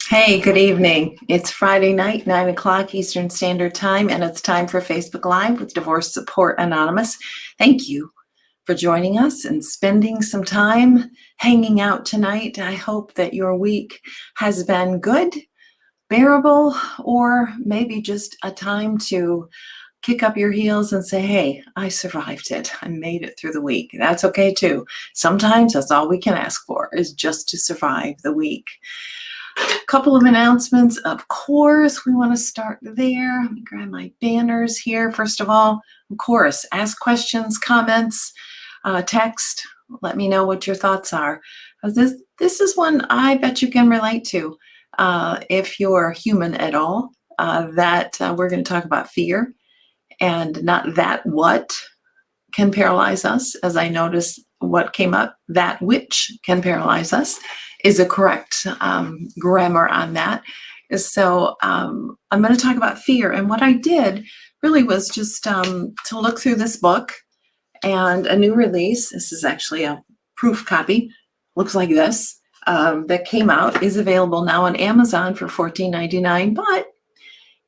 Hey, good evening. It's Friday night, 9 o'clock Eastern Standard Time, and it's time for Facebook Live with Divorce Support Anonymous. Thank you for joining us and spending some time hanging out tonight. I hope that your week has been good, bearable, or maybe just a time to kick up your heels and say, hey, I survived it. I made it through the week. That's okay too. Sometimes that's all we can ask for, is just to survive the week. A couple of announcements. Of course, we want to start there. Let me grab my banners here. First of all, of course, ask questions, comments, text. Let me know what your thoughts are. This is one I bet you can relate to if you're human at all. We're going to talk about fear, and not that what can paralyze us. As I noticed what came up, that which can paralyze us is a correct grammar on that. So I'm going to talk about fear. And what I did really was just to look through this book and a new release. This is actually a proof copy. Looks like this. That came out, is available now on Amazon for $14.99. But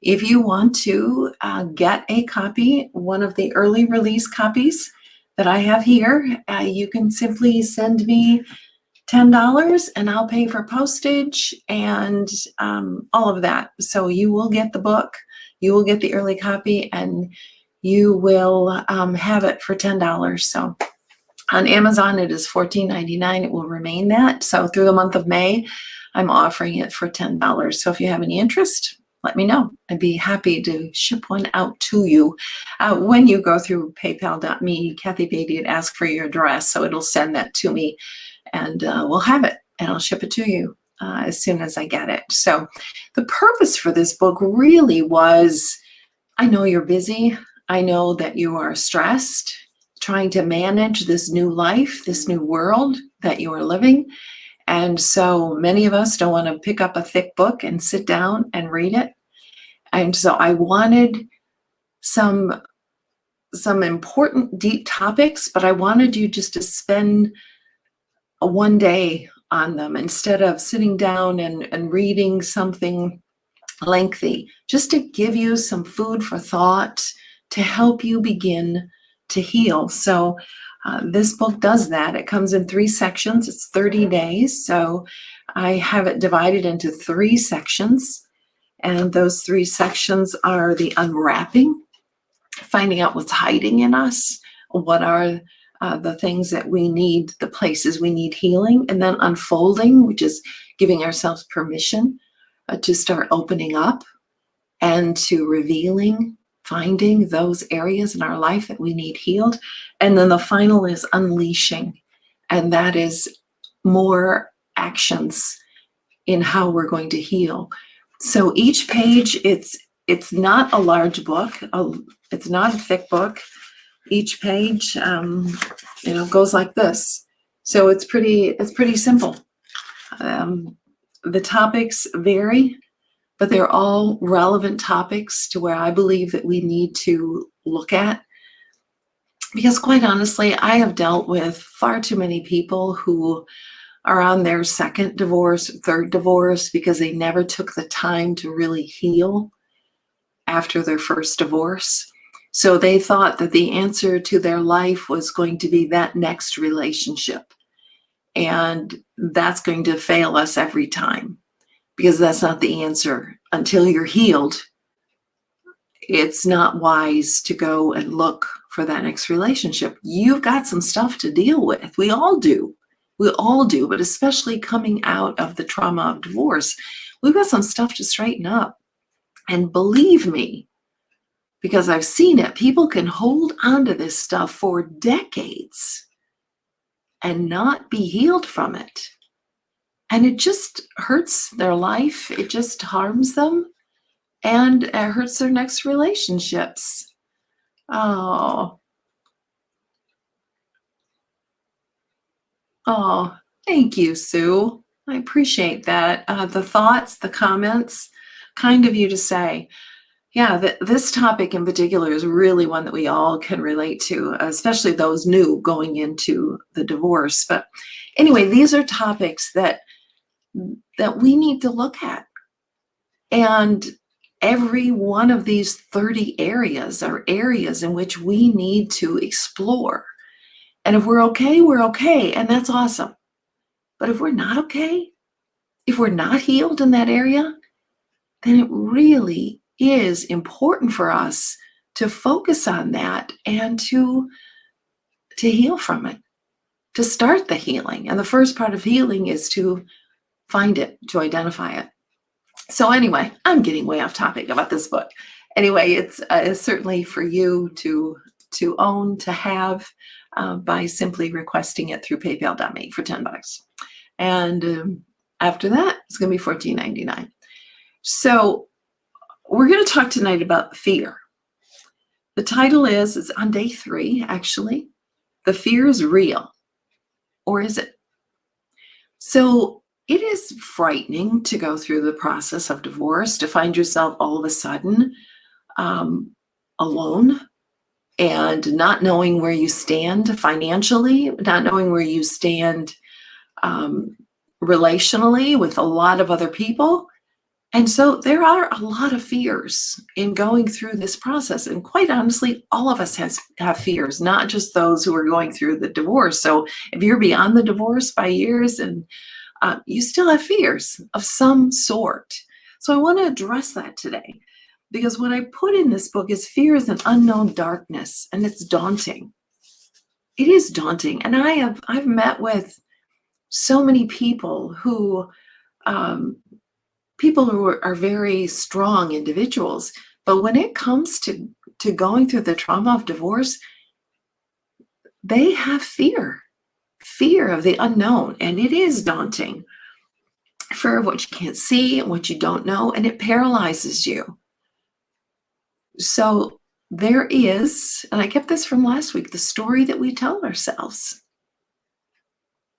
if you want to get a copy, one of the early release copies that I have here, you can simply send me $10 and I'll pay for postage and all of that. So you will get the book, you will get the early copy, and you will have it for $10. So on Amazon, it is $14.99. It will remain that. So through the month of May, I'm offering it for $10. So if you have any interest, let me know. I'd be happy to ship one out to you. When you go through paypal.me, Kathy Beatty, and ask for your address, so it'll send that to me, and we'll have it, and I'll ship it to you as soon as I get it. So the purpose for this book really was, I know you're busy. I know that you are stressed, trying to manage this new life, this new world that you are living. And so many of us don't want to pick up a thick book and sit down and read it. And so I wanted some important, deep topics, but I wanted you just to spend one day on them instead of sitting down and reading something lengthy, just to give you some food for thought to help you begin to heal. So this book does that. It comes in 3 sections. It's 30 days. So I have it divided into 3 sections. And those 3 sections are the unwrapping, finding out what's hiding in us, what are the things that we need, the places we need healing, and then unfolding, which is giving ourselves permission to start opening up and to revealing, finding those areas in our life that we need healed. And then the final is unleashing, and that is more actions in how we're going to heal. So each page, it's not a large book. It's not a thick book. Each page, goes like this. So it's pretty simple. The topics vary, but they're all relevant topics to where I believe that we need to look at. Because quite honestly, I have dealt with far too many people who are on their second divorce, third divorce, because they never took the time to really heal after their first divorce. So they thought that the answer to their life was going to be that next relationship. And that's going to fail us every time, because that's not the answer. Until you're healed, it's not wise to go and look for that next relationship. You've got some stuff to deal with. We all do. We all do, but especially coming out of the trauma of divorce, we've got some stuff to straighten up. And believe me, because I've seen it, people can hold onto this stuff for decades and not be healed from it. And it just hurts their life. It just harms them, and it hurts their next relationships. Oh, thank you, Sue. I appreciate that. The thoughts, the comments, kind of you to say. Yeah, this topic in particular is really one that we all can relate to, especially those new going into the divorce. But anyway, these are topics that we need to look at. And every one of these 30 areas are areas in which we need to explore. And if we're okay, we're okay, and that's awesome. But if we're not okay, if we're not healed in that area, then it really is important for us to focus on that and to heal from it, to start the healing. And the first part of healing is to find it, to identify it. So anyway, I'm getting way off topic about this book. Anyway, it's certainly for you to own, to have, by simply requesting it through PayPal.me for $10. And after that, it's going to be $14.99. So we're going to talk tonight about fear. The title it's on day 3, actually. The fear is real, or is it? So it is frightening to go through the process of divorce, to find yourself all of a sudden alone and not knowing where you stand financially, not knowing where you stand relationally with a lot of other people. And so there are a lot of fears in going through this process. And quite honestly, all of us have fears, not just those who are going through the divorce. So if you're beyond the divorce by years, and you still have fears of some sort. So I want to address that today, because what I put in this book is fear is an unknown darkness, and it's daunting. It is daunting. And I've met with so many people who are very strong individuals, but when it comes to going through the trauma of divorce, they have fear of the unknown, and it is daunting. Fear of what you can't see and what you don't know, and it paralyzes you. So there is, and I kept this from last week, the story that we tell ourselves.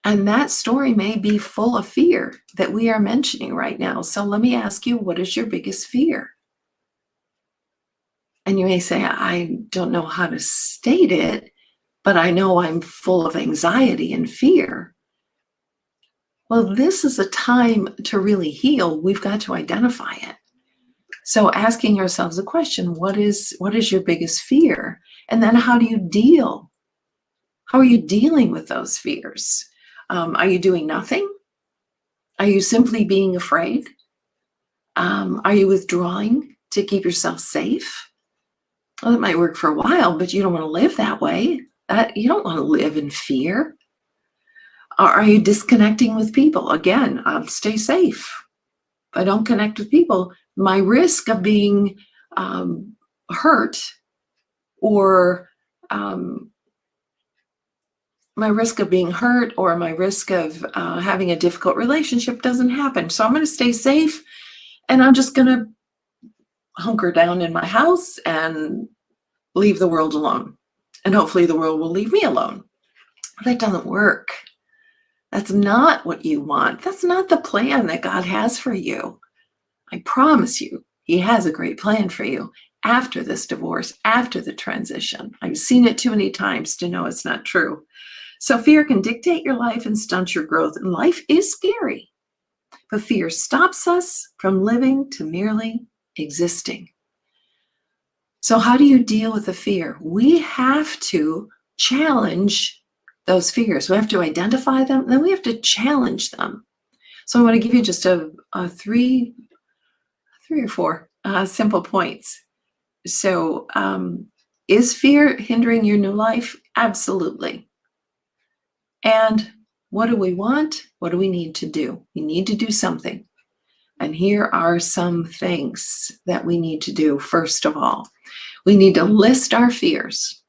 And that story may be full of fear that we are mentioning right now. So let me ask you, what is your biggest fear? And you may say, I don't know how to state it, but I know I'm full of anxiety and fear. Well, this is a time to really heal. We've got to identify it. So asking ourselves the question, what is your biggest fear? And then how do you deal? How are you dealing with those fears? Are you doing nothing? Are you simply being afraid? Are you withdrawing to keep yourself safe? Well, that might work for a while, but you don't want to live that way. You don't want to live in fear. Are you disconnecting with people? Again, stay safe. If I don't connect with people, my risk of being hurt, or my risk of having a difficult relationship doesn't happen. So I'm going to stay safe, and I'm just going to hunker down in my house and leave the world alone. And hopefully the world will leave me alone. That doesn't work. That's not what you want. That's not the plan that God has for you. I promise you, He has a great plan for you after this divorce, after the transition. I've seen it too many times to know it's not true. So fear can dictate your life and stunt your growth. And life is scary. But fear stops us from living to merely existing. So how do you deal with the fear? We have to challenge those fears. We have to identify them, and then we have to challenge them. So I want to give you just a three or four simple points. So Is fear hindering your new life? Absolutely. And what do we want? What do we need to do? We need to do something. And here are some things that we need to do. First of all, we need to list our fears.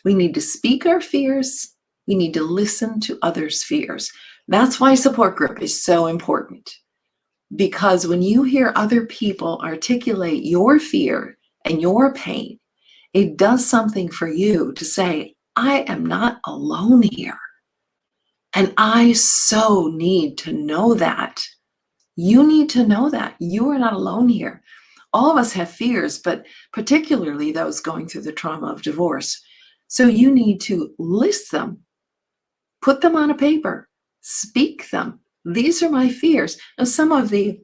We need to speak our fears. We need to listen to others' fears. That's why support group is so important. Because when you hear other people articulate your fear and your pain, it does something for you to say, I am not alone here. And I so need to know that. You need to know that. You are not alone here. All of us have fears, but particularly those going through the trauma of divorce. So you need to list them, put them on a paper, speak them. These are my fears. Now, some of the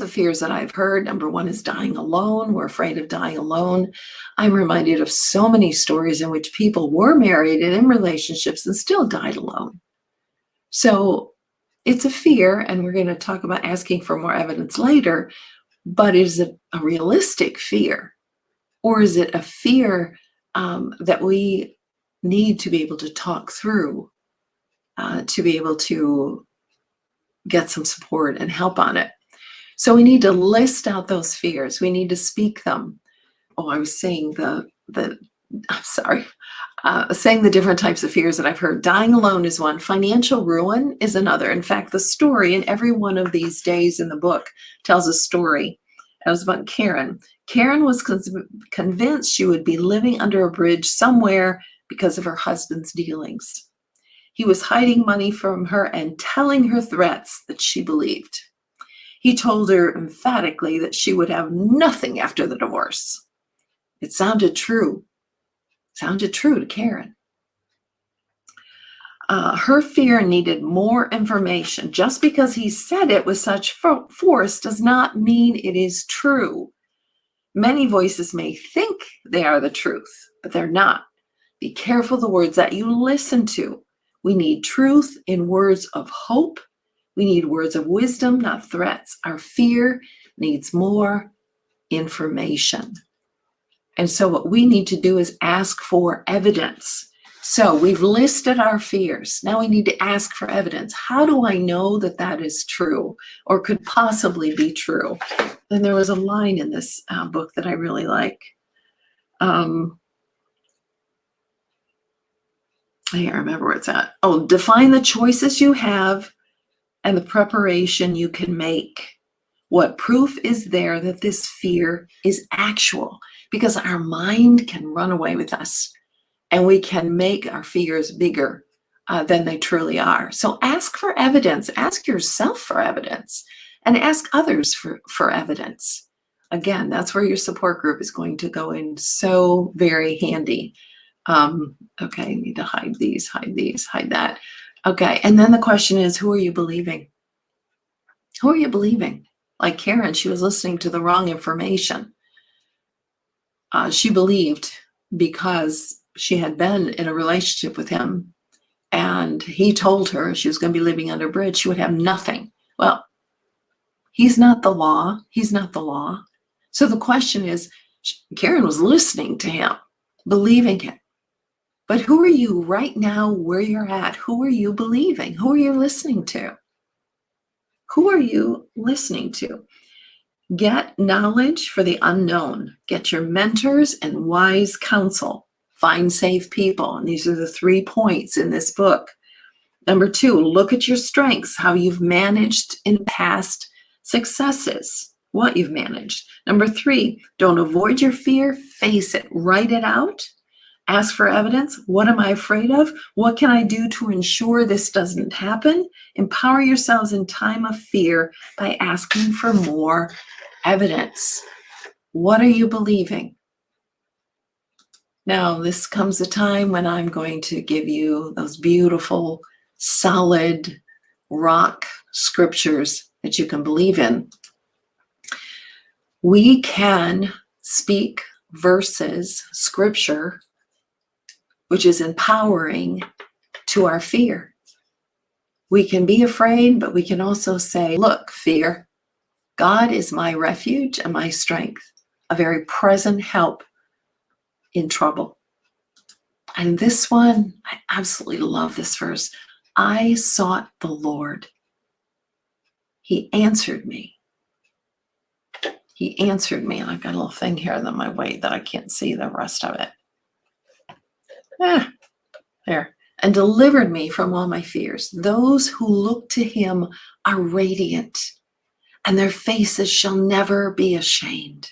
fears that I've heard, number one is dying alone. We're afraid of dying alone. I'm reminded of so many stories in which people were married and in relationships and still died alone. So it's a fear, and we're going to talk about asking for more evidence later, but is it a realistic fear? Or is it a fear that we need to be able to talk through to be able to get some support and help on it? So we need to list out those fears. We need to speak them. Oh, I was saying saying the different types of fears that I've heard. Dying alone is one. Financial ruin is another. In fact, the story in every one of these days in the book tells a story. It was about Karen. Karen was convinced she would be living under a bridge somewhere because of her husband's dealings. He was hiding money from her and telling her threats that she believed. He told her emphatically that she would have nothing after the divorce. It sounded true. Sounded true to Karen. Her fear needed more information. Just because he said it with such force does not mean it is true. Many voices may think they are the truth, but they're not. Be careful the words that you listen to. We need truth in words of hope. We need words of wisdom, not threats. Our fear needs more information. And so what we need to do is ask for evidence. So we've listed our fears. Now we need to ask for evidence. How do I know that that is true or could possibly be true? And there was a line in this book that I really like. I can't remember where it's at. Oh, define the choices you have and the preparation you can make. What proof is there that this fear is actual? Because our mind can run away with us and we can make our fears bigger than they truly are. So ask for evidence. Ask yourself for evidence and ask others for evidence. Again, that's where your support group is going to go in so very handy. Okay, I need to hide these, hide that. Okay, and then the question is, who are you believing? Who are you believing? Like Karen, she was listening to the wrong information. She believed because she had been in a relationship with him and he told her she was going to be living under a bridge, she would have nothing. Well, he's not the law. He's not the law. So the question is, Karen was listening to him, believing him. But who are you right now where you're at? Who are you believing? Who are you listening to? Who are you listening to? Get knowledge for the unknown. Get your mentors and wise counsel. Find safe people. And these are the 3 points in this book. Number 2, look at your strengths, how you've managed in past successes, what you've managed. Number 3, don't avoid your fear, face it, write it out. Ask for evidence. What am I afraid of? What can I do to ensure this doesn't happen? Empower yourselves in time of fear by asking for more evidence. What are you believing? Now, this comes a time when I'm going to give you those beautiful, solid rock scriptures that you can believe in. We can speak verses, scripture, which is empowering to our fear. We can be afraid, but we can also say, look, fear, God is my refuge and my strength, a very present help in trouble. And this one, I absolutely love this verse. I sought the Lord. He answered me. He answered me. And I've got a little thing here on my weight that I can't see the rest of it. There. And delivered me from all my fears. Those who look to him are radiant, and their faces shall never be ashamed.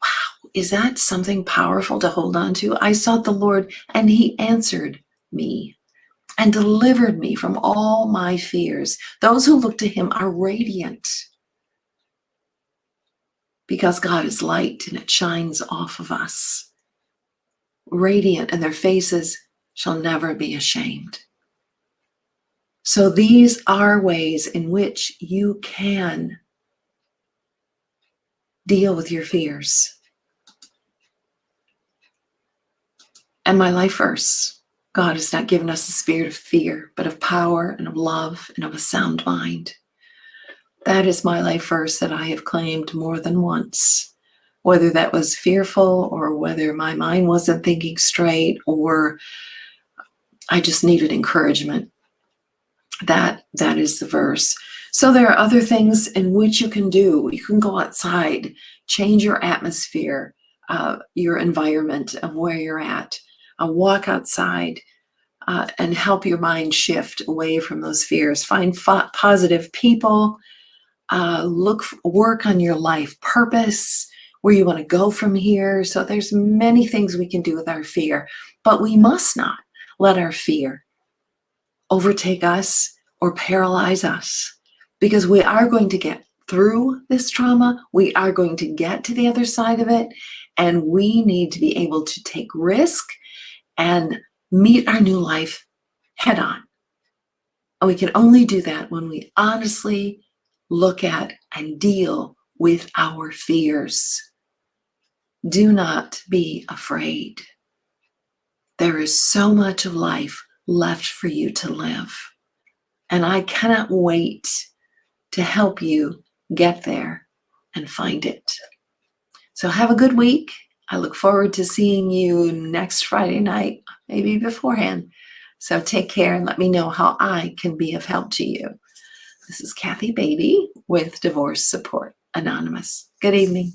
Wow, is that something powerful to hold on to? I sought the Lord, and he answered me and delivered me from all my fears. Those who look to him are radiant because God is light and it shines off of us. Radiant, and their faces shall never be ashamed. So these are ways in which you can deal with your fears. And my life verse, God has not given us a spirit of fear, but of power and of love and of a sound mind. That is my life verse that I have claimed more than once, whether that was fearful or whether my mind wasn't thinking straight or I just needed encouragement. That is the verse. So there are other things in which you can do. You can go outside, change your atmosphere, your environment of where you're at. Walk outside and help your mind shift away from those fears. Find positive people. Work on your life purpose, where you want to go from here. So there's many things we can do with our fear, but we must not let our fear overtake us or paralyze us, because we are going to get through this trauma. We are going to get to the other side of it, and we need to be able to take risk and meet our new life head on. And we can only do that when we honestly look at and deal with our fears. Do not be afraid. There is so much of life left for you to live. And I cannot wait to help you get there and find it. So have a good week. I look forward to seeing you next Friday night, maybe beforehand. So take care and let me know how I can be of help to you. This is Kathy Beatty with Divorce Support Anonymous. Good evening.